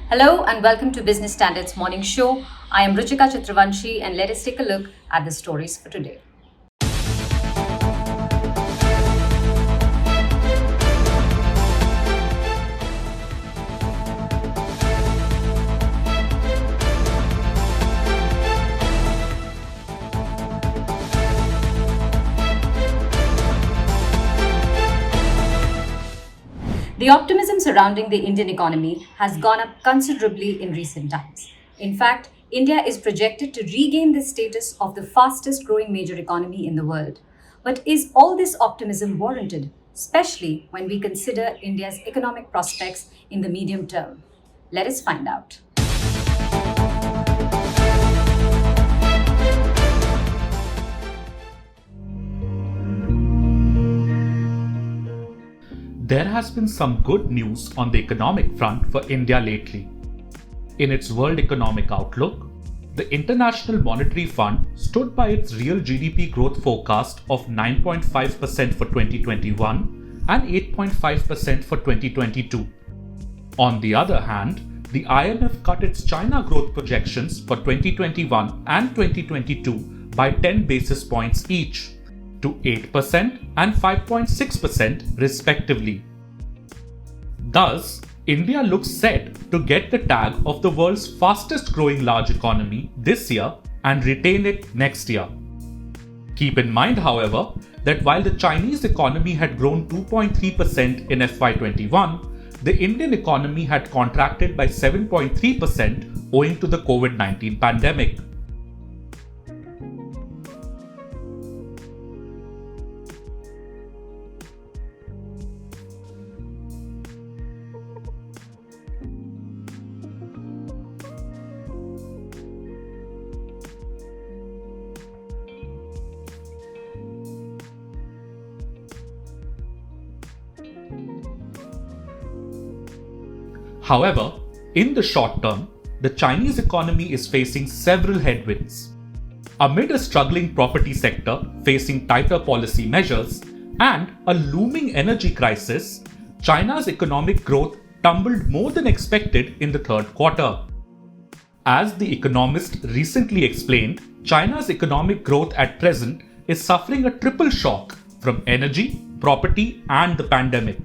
Hello and welcome to Business Standards Morning Show. I am Ruchika Chitravanshi and let us take a look at the stories for today. The optimism surrounding the Indian economy has gone up considerably in recent times. In fact, India is projected to regain the status of the fastest growing major economy in the world. But is all this optimism warranted, especially when we consider India's economic prospects in the medium term? Let us find out. There has been some good news on the economic front for India lately. In its World Economic Outlook, the International Monetary Fund stood by its real GDP growth forecast of 9.5% for 2021 and 8.5% for 2022. On the other hand, the IMF cut its China growth projections for 2021 and 2022 by 10 basis points each, to 8% and 5.6% respectively. Thus, India looks set to get the tag of the world's fastest growing large economy this year and retain it next year. Keep in mind, however, that while the Chinese economy had grown 2.3% in FY21, the Indian economy had contracted by 7.3% owing to the COVID-19 pandemic. However, in the short term, the Chinese economy is facing several headwinds. Amid a struggling property sector facing tighter policy measures and a looming energy crisis, China's economic growth tumbled more than expected in the third quarter. As The Economist recently explained, China's economic growth at present is suffering a triple shock from energy, property, and the pandemic.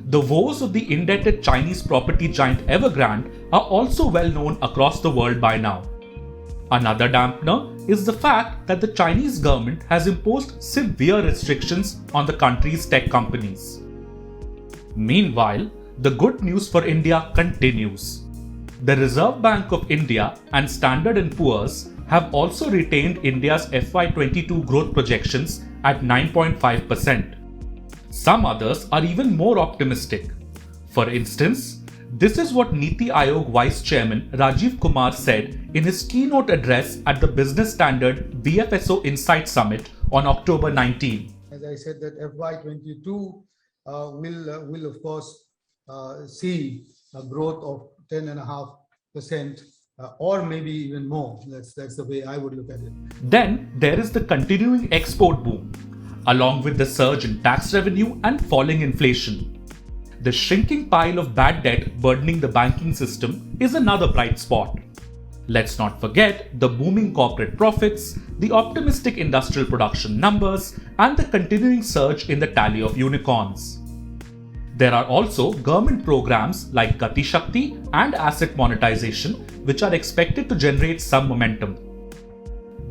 The woes of the indebted Chinese property giant Evergrande are also well known across the world by now. Another dampener is the fact that the Chinese government has imposed severe restrictions on the country's tech companies. Meanwhile, the good news for India continues. The Reserve Bank of India and Standard & Poor's have also retained India's FY22 growth projections at 9.5%. Some others are even more optimistic. For instance, this is what Niti Aayog Vice Chairman Rajiv Kumar said in his keynote address at the Business Standard BFSO Insight Summit on October 19. As I said, that FY22 will of course see a growth of 10.5% or maybe even more. That's the way I would look at it. Then there is the continuing export boom, along with the surge in tax revenue and falling inflation. The shrinking pile of bad debt burdening the banking system is another bright spot. Let's not forget the booming corporate profits, the optimistic industrial production numbers, and the continuing surge in the tally of unicorns. There are also government programs like Gati Shakti and asset monetization, which are expected to generate some momentum.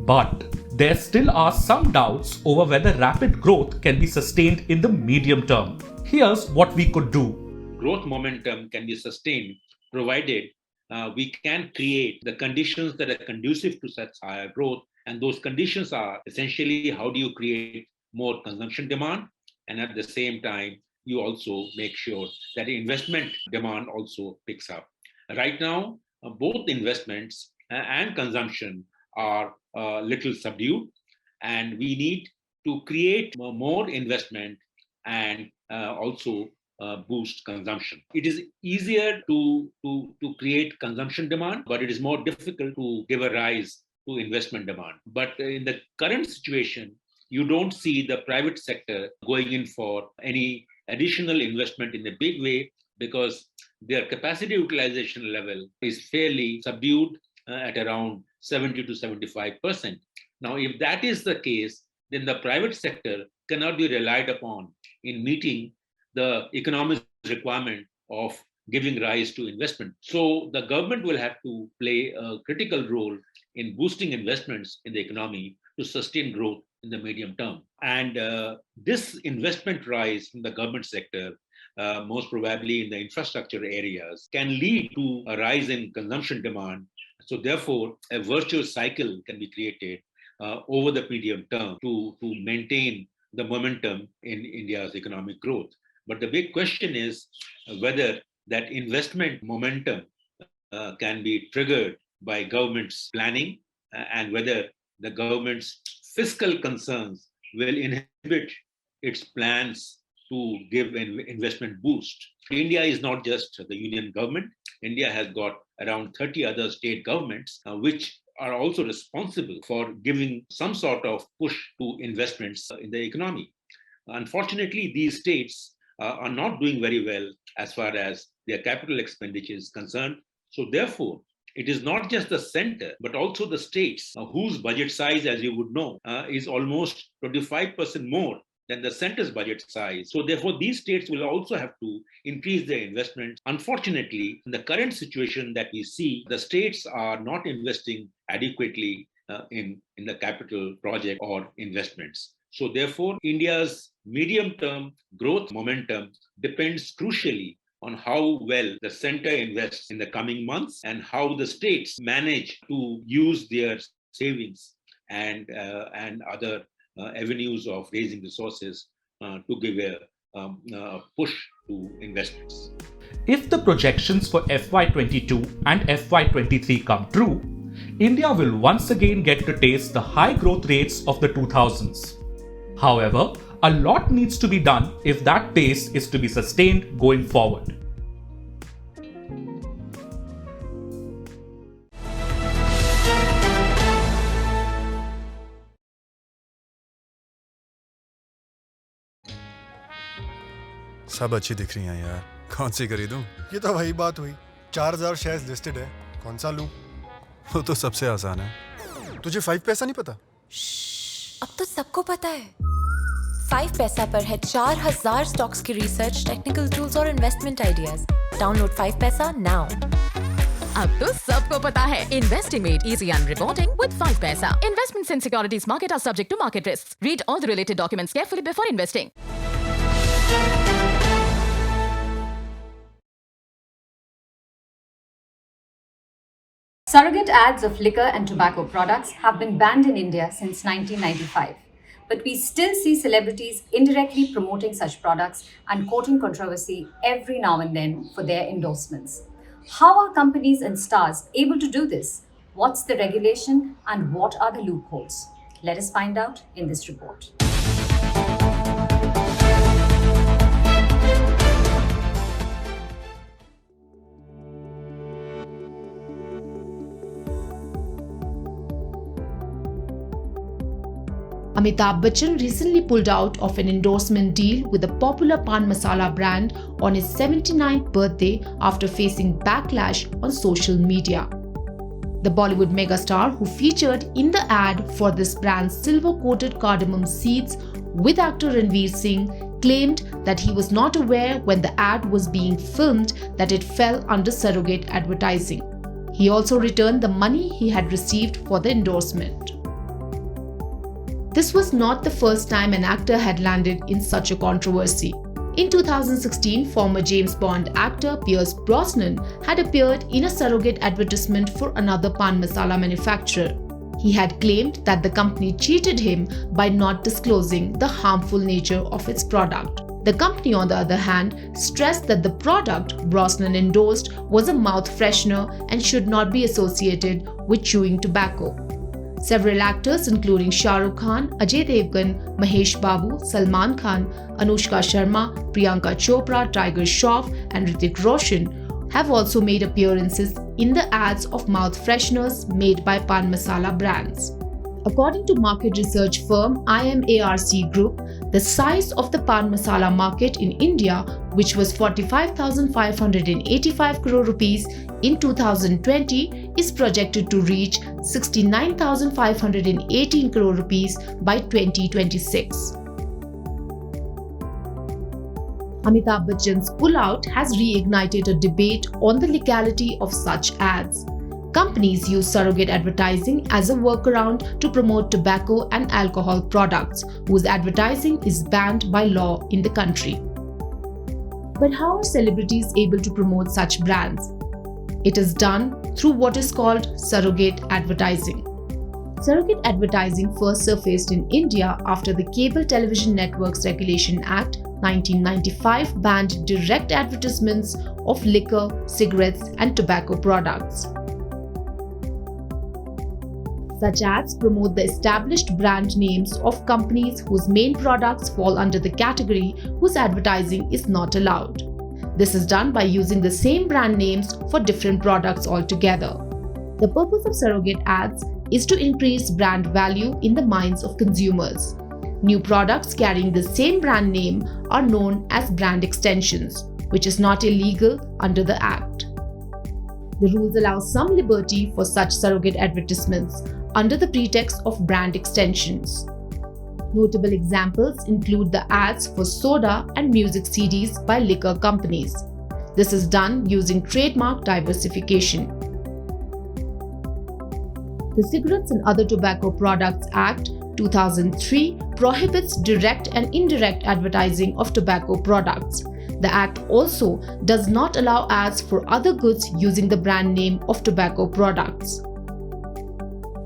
But there still are some doubts over whether rapid growth can be sustained in the medium term. Here's what we could do. Growth momentum can be sustained provided we can create the conditions that are conducive to such higher growth. And those conditions are essentially, how do you create more consumption demand? And at the same time, you also make sure that investment demand also picks up. Right now, both investments and consumption are a little subdued, and we need to create more investment and also boost consumption. It is easier to create consumption demand, but it is more difficult to give a rise to investment demand. But in the current situation, you don't see the private sector going in for any additional investment in a big way. because their capacity utilization level is fairly subdued at around 70 to 75%. Now, if that is the case, then the private sector cannot be relied upon in meeting the economic requirement of giving rise to investment. So the government will have to play a critical role in boosting investments in the economy to sustain growth in the medium term. And this investment rise from the government sector, most probably in the infrastructure areas, can lead to a rise in consumption demand. So therefore, a virtuous cycle can be created over the medium term to maintain the momentum in India's economic growth. But the big question is whether that investment momentum can be triggered by government's planning and whether the government's fiscal concerns will inhibit its plans to give an investment boost. India is not just the union government. India has got around 30 other state governments, which are also responsible for giving some sort of push to investments in the economy. Unfortunately, these states are not doing very well as far as their capital expenditure is concerned. So therefore, it is not just the center, but also the states whose budget size, as you would know, is almost 25% more than the center's budget size. So therefore, these states will also have to increase their investments. Unfortunately, in the current situation that we see, the states are not investing adequately in the capital project or investments. So therefore, India's medium-term growth momentum depends crucially on how well the center invests in the coming months and how the states manage to use their savings and other avenues of raising resources to give a push to investments. If the projections for FY22 and FY23 come true, India will once again get to taste the high growth rates of the 2000s. However, a lot needs to be done if that pace is to be sustained going forward. सब अच्छी दिख रही हैं यार, कौन सी खरीदूं? ये तो वही बात हुई, 4000 शेयर्स लिस्टेड है, कौन सा लूं? वो तो सबसे आसान है। तुझे 5 पैसा नहीं पता? अब तो सबको पता है। 5 पैसा पर है 4000 स्टॉक्स की रिसर्च, टेक्निकल टूल्स और इन्वेस्टमेंट आइडियाज। डाउनलोड 5 पैसा नाउ। अब तो सबको पता है, investing made easy and rewarding with 5 paisa. Investments in securities market are subject to market risks. Read all the related documents carefully before investing. Surrogate ads of liquor and tobacco products have been banned in India since 1995. But we still see celebrities indirectly promoting such products and courting controversy every now and then for their endorsements. How are companies and stars able to do this? What's the regulation and what are the loopholes? Let us find out in this report. Amitabh Bachchan recently pulled out of an endorsement deal with a popular pan masala brand on his 79th birthday after facing backlash on social media. The Bollywood megastar, who featured in the ad for this brand's silver-coated cardamom seeds with actor Ranveer Singh, claimed that he was not aware when the ad was being filmed that it fell under surrogate advertising. He also returned the money he had received for the endorsement. This was not the first time an actor had landed in such a controversy. In 2016, former James Bond actor Pierce Brosnan had appeared in a surrogate advertisement for another pan masala manufacturer. He had claimed that the company cheated him by not disclosing the harmful nature of its product. The company, on the other hand, stressed that the product Brosnan endorsed was a mouth freshener and should not be associated with chewing tobacco. Several actors including Shah Rukh Khan, Ajay Devgan, Mahesh Babu, Salman Khan, Anushka Sharma, Priyanka Chopra, Tiger Shroff and Hrithik Roshan have also made appearances in the ads of mouth fresheners made by pan masala brands. According to market research firm IMARC Group, the size of the pan masala market in India, which was 45,585 crore rupees in 2020, is projected to reach 69,518 crore rupees by 2026. Amitabh Bachchan's pullout has reignited a debate on the legality of such ads. Companies use surrogate advertising as a workaround to promote tobacco and alcohol products, whose advertising is banned by law in the country. But how are celebrities able to promote such brands? It is done through what is called surrogate advertising. Surrogate advertising first surfaced in India after the Cable Television Networks Regulation Act 1995 banned direct advertisements of liquor, cigarettes, and tobacco products. Such ads promote the established brand names of companies whose main products fall under the category whose advertising is not allowed. This is done by using the same brand names for different products altogether. The purpose of surrogate ads is to increase brand value in the minds of consumers. New products carrying the same brand name are known as brand extensions, which is not illegal under the Act. The rules allow some liberty for such surrogate advertisements under the pretext of brand extensions. Notable examples include the ads for soda and music CDs by liquor companies. This is done using trademark diversification. The Cigarettes and Other Tobacco Products Act 2003 prohibits direct and indirect advertising of tobacco products. The Act also does not allow ads for other goods using the brand name of tobacco products.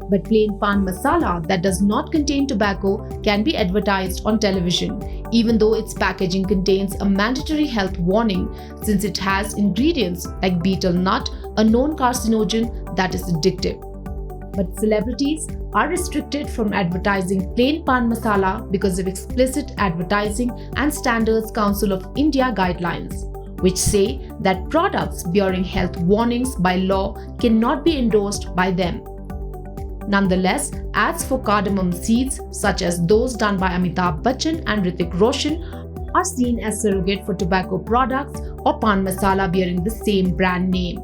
But plain pan masala that does not contain tobacco can be advertised on television, even though its packaging contains a mandatory health warning since it has ingredients like betel nut, a known carcinogen that is addictive. But celebrities are restricted from advertising plain pan masala because of explicit advertising and Standards Council of India guidelines, which say that products bearing health warnings by law cannot be endorsed by them. Nonetheless, ads for cardamom seeds, such as those done by Amitabh Bachchan and Hrithik Roshan, are seen as surrogate for tobacco products or pan masala bearing the same brand name.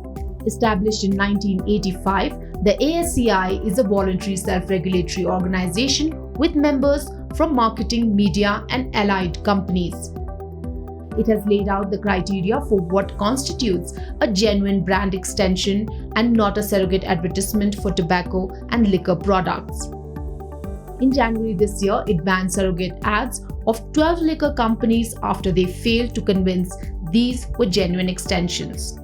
Established in 1985, the ASCI is a voluntary self-regulatory organization with members from marketing, media, and allied companies. It has laid out the criteria for what constitutes a genuine brand extension and not a surrogate advertisement for tobacco and liquor products. In January this year, it banned surrogate ads of 12 liquor companies after they failed to convince these were genuine extensions.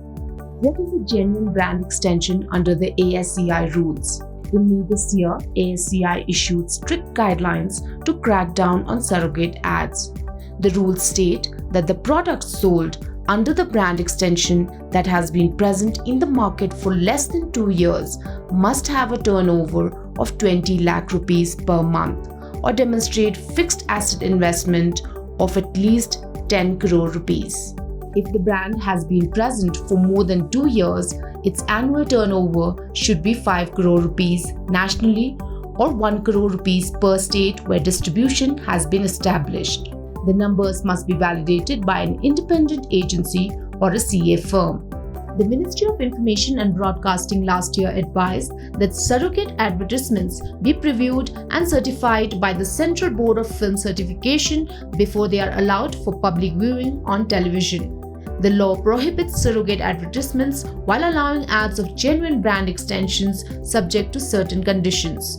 What is a genuine brand extension under the ASCI rules? In May this year, ASCI issued strict guidelines to crack down on surrogate ads. The rules state that the product sold under the brand extension that has been present in the market for less than 2 years must have a turnover of 20 lakh rupees per month or demonstrate fixed asset investment of at least 10 crore rupees. If the brand has been present for more than 2 years, its annual turnover should be 5 crore rupees nationally or 1 crore rupees per state where distribution has been established. The numbers must be validated by an independent agency or a CA firm. The Ministry of Information and Broadcasting last year advised that surrogate advertisements be previewed and certified by the Central Board of Film Certification before they are allowed for public viewing on television. The law prohibits surrogate advertisements while allowing ads of genuine brand extensions subject to certain conditions.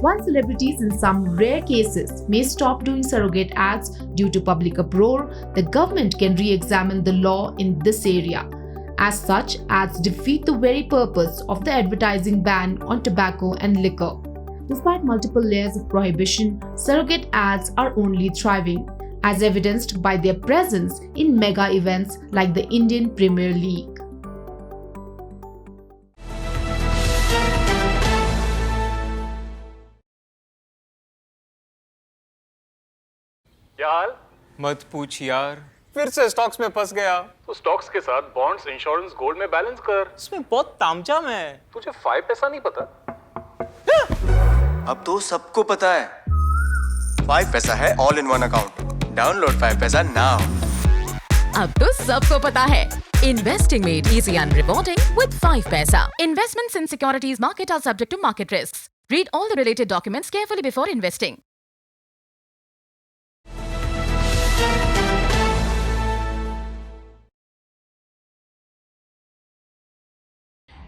While celebrities in some rare cases may stop doing surrogate ads due to public uproar, the government can re-examine the law in this area. As such, ads defeat the very purpose of the advertising ban on tobacco and liquor. Despite multiple layers of prohibition, surrogate ads are only thriving, as evidenced by their presence in mega events like the Indian Premier League. क्या हाल? मत पूछ यार, फिर से stocks में फंस गया। तो स्टॉक्स के साथ बॉन्ड्स, इंश्योरेंस, गोल्ड में बैलेंस कर। इसमें बहुत तामझाम है। तुझे 5 पैसा नहीं पता? अब तो सबको पता है 5 पैसा है all in one account. Download 5 पैसा नाउ। अब तो सबको पता है Investing made easy and rewarding with 5 paisa. Investments in securities market are subject to market risks. Read all the related documents carefully before investing.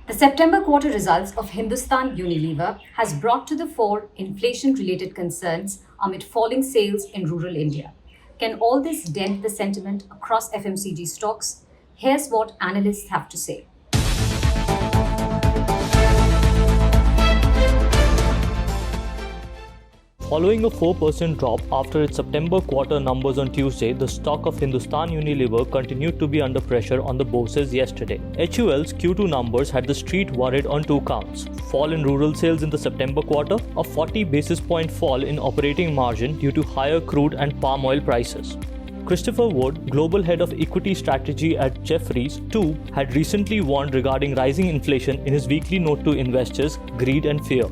The September quarter results of Hindustan Unilever has brought to the fore inflation-related concerns amid falling sales in rural India. Can all this dent the sentiment across FMCG stocks? Here's what analysts have to say. Following a 4% drop after its September quarter numbers on Tuesday, the stock of Hindustan Unilever continued to be under pressure on the bourses yesterday. HUL's Q2 numbers had the street worried on two counts: fall in rural sales in the September quarter, a 40 basis point fall in operating margin due to higher crude and palm oil prices. Christopher Wood, global head of equity strategy at Jefferies, too, had recently warned regarding rising inflation in his weekly note to investors, greed and fear.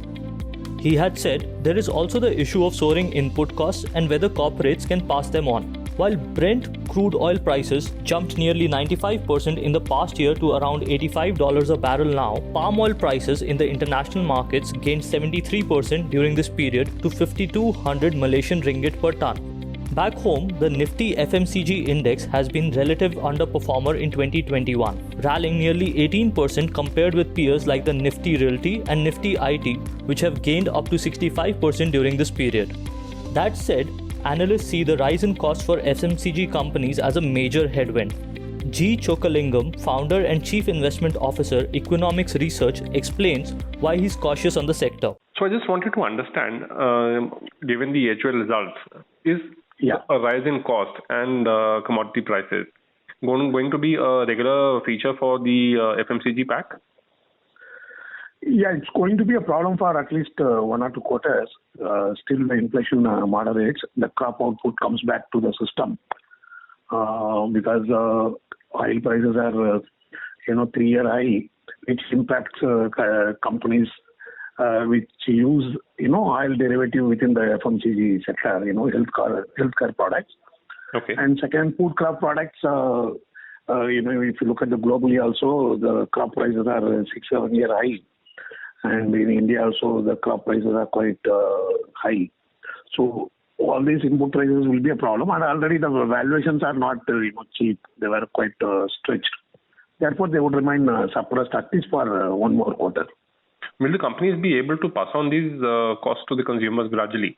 He had said there is also the issue of soaring input costs and whether corporates can pass them on. While Brent crude oil prices jumped nearly 95% in the past year to around $85 a barrel now, palm oil prices in the international markets gained 73% during this period to 5,200 Malaysian ringgit per ton. Back home, the Nifty FMCG index has been relative underperformer in 2021, rallying nearly 18% compared with peers like the Nifty Realty and Nifty IT, which have gained up to 65% during this period. That said, analysts see the rise in costs for FMCG companies as a major headwind. G. Chokalingam, founder and chief investment officer, Economics Research, explains why he's cautious on the sector. So I just wanted to understand, given the HUL results, is a rise in cost and commodity prices going to be a regular feature for the FMCG pack? Yeah, it's going to be a problem for at least 1 or 2 quarters. Still, the inflation moderates. The crop output comes back to the system because oil prices are, 3-year high, which impacts companies which use, oil derivative within the FMCG sector, healthcare products. Okay. And second, food crop products, if you look at the globally also, the crop prices are 6-7-year high. And in India also, the crop prices are quite high. So all these input prices will be a problem. And already the valuations are not cheap. They were quite stretched. Therefore, they would remain suppressed at least for 1 more quarter. Will the companies be able to pass on these costs to the consumers gradually?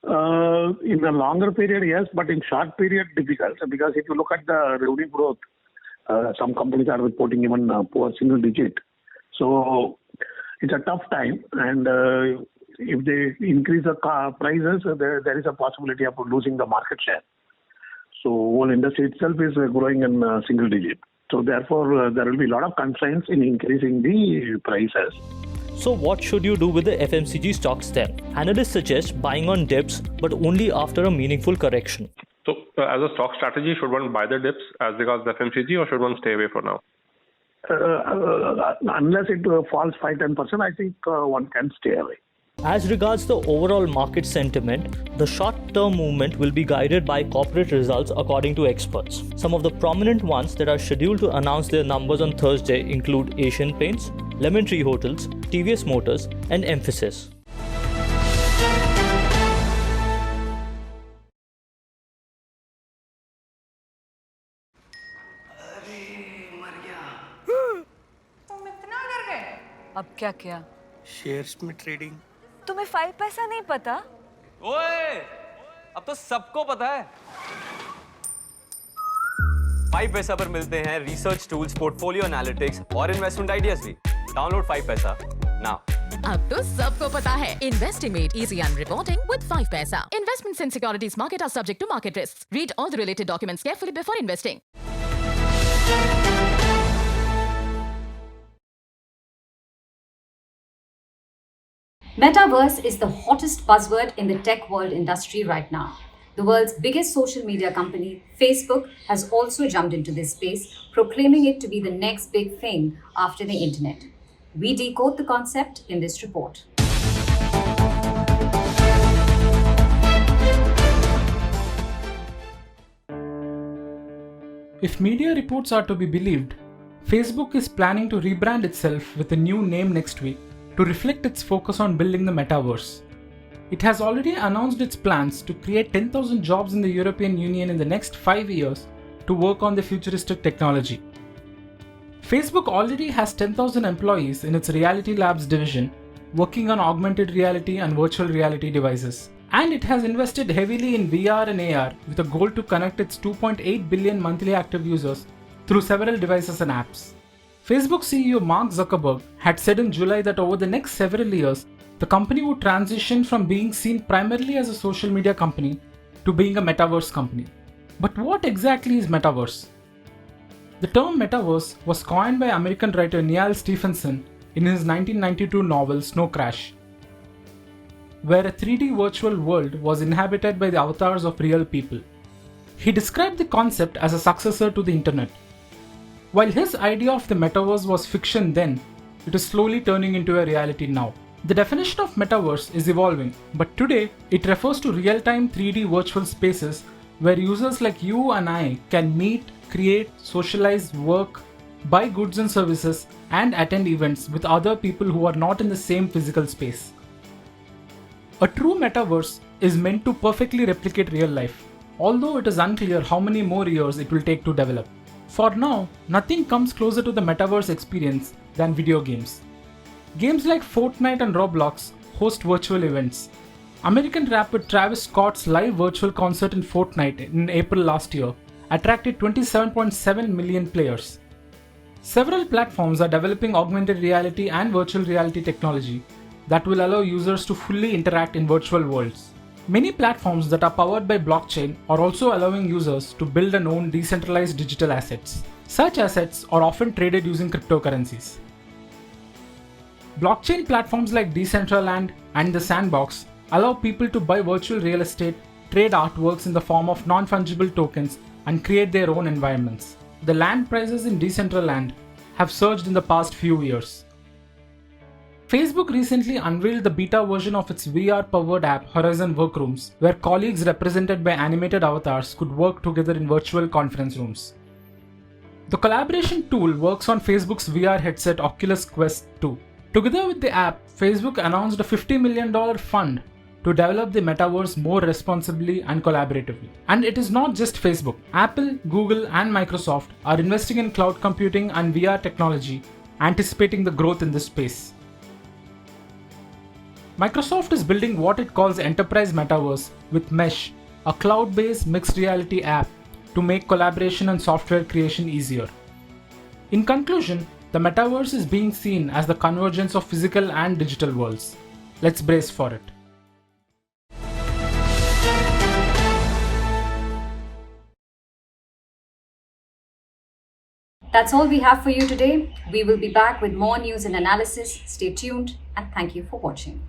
In a longer period, yes, but in short period, difficult. Because if you look at the revenue growth, some companies are reporting even poor single digit. So it's a tough time. And if they increase the prices, there is a possibility of losing the market share. So whole industry itself is growing in single digit. So therefore, there will be a lot of constraints in increasing the prices. So what should you do with the FMCG stocks then? Analysts suggest buying on dips, but only after a meaningful correction. So as a stock strategy, should one buy the dips as regards the FMCG or should one stay away for now? Unless it falls 5-10%, I think one can stay away. As regards the overall market sentiment, the short-term movement will be guided by corporate results according to experts. Some of the prominent ones that are scheduled to announce their numbers on Thursday include Asian Paints, Lemon Tree Hotels, TVS Motors and Mphasis. अब क्या किया? Shares में trading. तुम्हें 5 पैसा नहीं पता? ओए, अब तो सबको पता है। 5 पैसा पर मिलते हैं रिसर्च टूल्स, पोर्टफोलियो एनालिटिक्स और इन्वेस्टमेंट आइडियाज भी। डाउनलोड 5 पैसा नाउ। अब तो सबको पता है Investing made easy and rewarding with 5 paisa. Investments in securities market are subject to market risks. Read all the related documents carefully before investing. Metaverse is the hottest buzzword in the tech world industry right now. The world's biggest social media company, Facebook, has also jumped into this space, proclaiming it to be the next big thing after the internet. We decode the concept in this report. If media reports are to be believed, Facebook is planning to rebrand itself with a new name next week to reflect its focus on building the metaverse. It has already announced its plans to create 10,000 jobs in the European Union in the next 5 years to work on the futuristic technology. Facebook already has 10,000 employees in its Reality Labs division working on augmented reality and virtual reality devices. And it has invested heavily in VR and AR with a goal to connect its 2.8 billion monthly active users through several devices and apps. Facebook CEO Mark Zuckerberg had said in July that over the next several years, the company would transition from being seen primarily as a social media company to being a metaverse company. But what exactly is metaverse? The term metaverse was coined by American writer Neal Stephenson in his 1992 novel Snow Crash, where a 3D virtual world was inhabited by the avatars of real people. He described the concept as a successor to the internet. While his idea of the metaverse was fiction then, it is slowly turning into a reality now. The definition of metaverse is evolving, but today it refers to real-time 3D virtual spaces where users like you and I can meet, create, socialize, work, buy goods and services, and attend events with other people who are not in the same physical space. A true metaverse is meant to perfectly replicate real life, although it is unclear how many more years it will take to develop. For now, nothing comes closer to the metaverse experience than video games. Games like Fortnite and Roblox host virtual events. American rapper Travis Scott's live virtual concert in Fortnite in April last year attracted 27.7 million players. Several platforms are developing augmented reality and virtual reality technology that will allow users to fully interact in virtual worlds. Many platforms that are powered by blockchain are also allowing users to build and own decentralized digital assets. Such assets are often traded using cryptocurrencies. Blockchain platforms like Decentraland and The Sandbox allow people to buy virtual real estate, trade artworks in the form of non-fungible tokens, and create their own environments. The land prices in Decentraland have surged in the past few years. Facebook recently unveiled the beta version of its VR-powered app Horizon Workrooms, where colleagues represented by animated avatars could work together in virtual conference rooms. The collaboration tool works on Facebook's VR headset Oculus Quest 2. Together with the app, Facebook announced a $50 million fund to develop the metaverse more responsibly and collaboratively. And it is not just Facebook. Apple, Google, and Microsoft are investing in cloud computing and VR technology, anticipating the growth in this space. Microsoft is building what it calls Enterprise Metaverse with Mesh, a cloud-based mixed reality app to make collaboration and software creation easier. In conclusion, the metaverse is being seen as the convergence of physical and digital worlds. Let's brace for it. That's all we have for you today. We will be back with more news and analysis. Stay tuned and thank you for watching.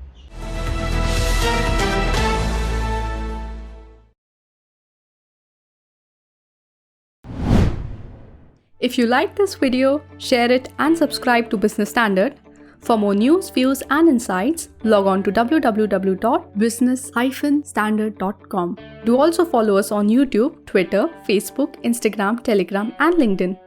If you like this video, share it and subscribe to Business Standard. For more news, views and insights, log on to www.business-standard.com. Do also follow us on YouTube, Twitter, Facebook, Instagram, Telegram and LinkedIn.